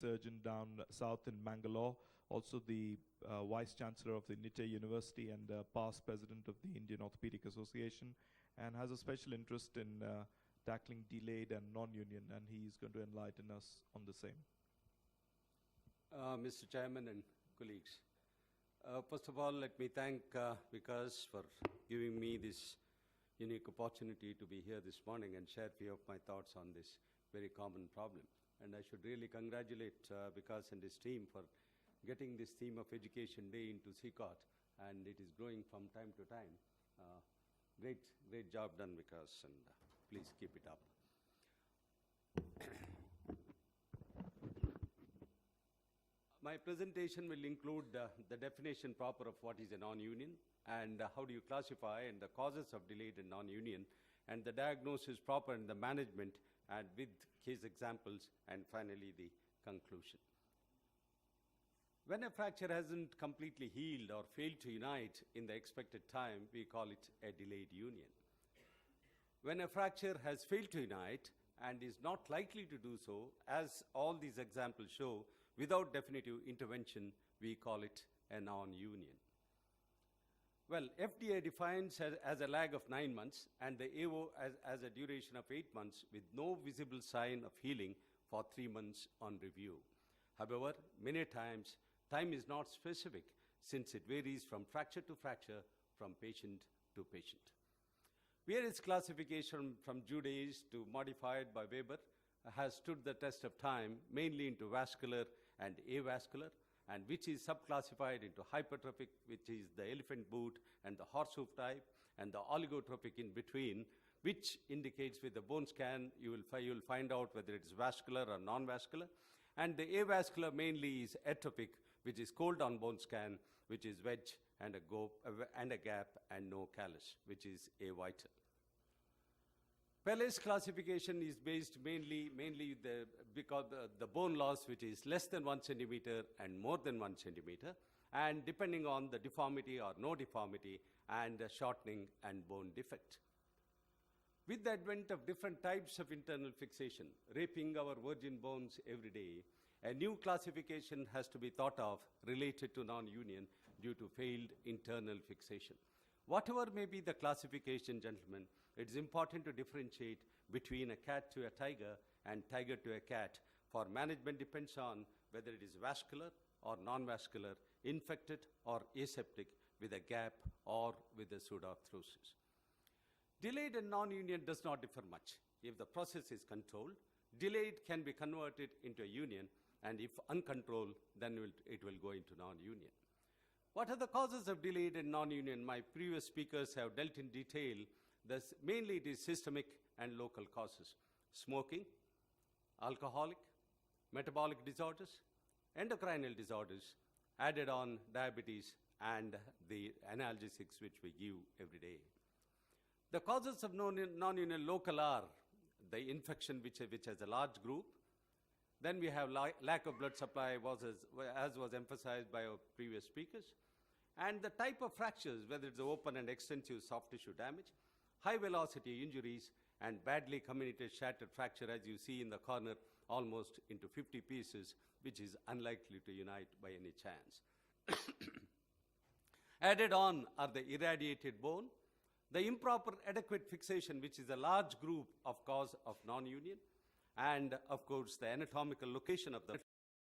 surgeon down south in Mangalore, also the Vice Chancellor of the NITE University and past President of the Indian Orthopedic Association, and has a special interest in tackling delayed and non-union, and he's going to enlighten us on the same. Mr. Chairman and colleagues, first of all, let me thank Vikas for giving me this unique opportunity to be here this morning and share a few of my thoughts on this very common problem. And I should really congratulate Vikas and his team for getting this theme of Education Day into SICOT, and it is growing from time to time. Great job done, Vikas, and please keep it up. My presentation will include the definition proper of what is a non-union and how do you classify and the causes of delayed and non-union, and the diagnosis proper and the management, and with case examples, and finally the conclusion. When a fracture hasn't completely healed or failed to unite in the expected time, we call it a delayed union. When a fracture has failed to unite and is not likely to do so, as all these examples show, without definitive intervention, we call it a non-union. Well, FDA defines as a lag of 9 months and the AO as a duration of 8 months with no visible sign of healing for 3 months on review. However, many times, time is not specific since it varies from fracture to fracture, from patient to patient. Various classification from Judaism to modified by Weber has stood the test of time, mainly into vascular and avascular, and which is subclassified into hypertrophic, which is the elephant boot and the horse hoof type, and the oligotrophic in between, which indicates with the bone scan, you will find out whether it is vascular or non-vascular. And the avascular mainly is atrophic, which is cold on bone scan, which is wedge and a gap and no callus, which is avital. PALEY'S classification is based mainly because the bone loss, which is less than 1 centimeter and more than 1 centimeter, and depending on the deformity or no deformity, and shortening and bone defect. With the advent of different types of internal fixation, raping our virgin bones every day, a new classification has to be thought of related to non-union due to failed internal fixation. Whatever may be the classification, gentlemen, it is important to differentiate between a cat to a tiger and tiger to a cat, for management depends on whether it is vascular or non-vascular, infected or aseptic, with a gap or with a pseudoarthrosis. Delayed and non-union does not differ much. If the process is controlled, delayed can be converted into a union, and if uncontrolled, then it will go into non-union. What are the causes of delayed and non-union? My previous speakers have dealt in detail. Mainly it is systemic and local causes. Smoking, alcoholic, metabolic disorders, endocrinal disorders, added on diabetes, and the analgesics which we give every day. The causes of non-union local are the infection, which has a large group. Then we have lack of blood supply, as was emphasized by our previous speakers. And the type of fractures, whether it's open and extensive soft tissue damage, high velocity injuries, and badly comminuted shattered fracture, as you see in the corner, almost into 50 pieces, which is unlikely to unite by any chance. Added on are the irradiated bone, the improper adequate fixation, which is a large group of cause of non-union, and of course the anatomical location of the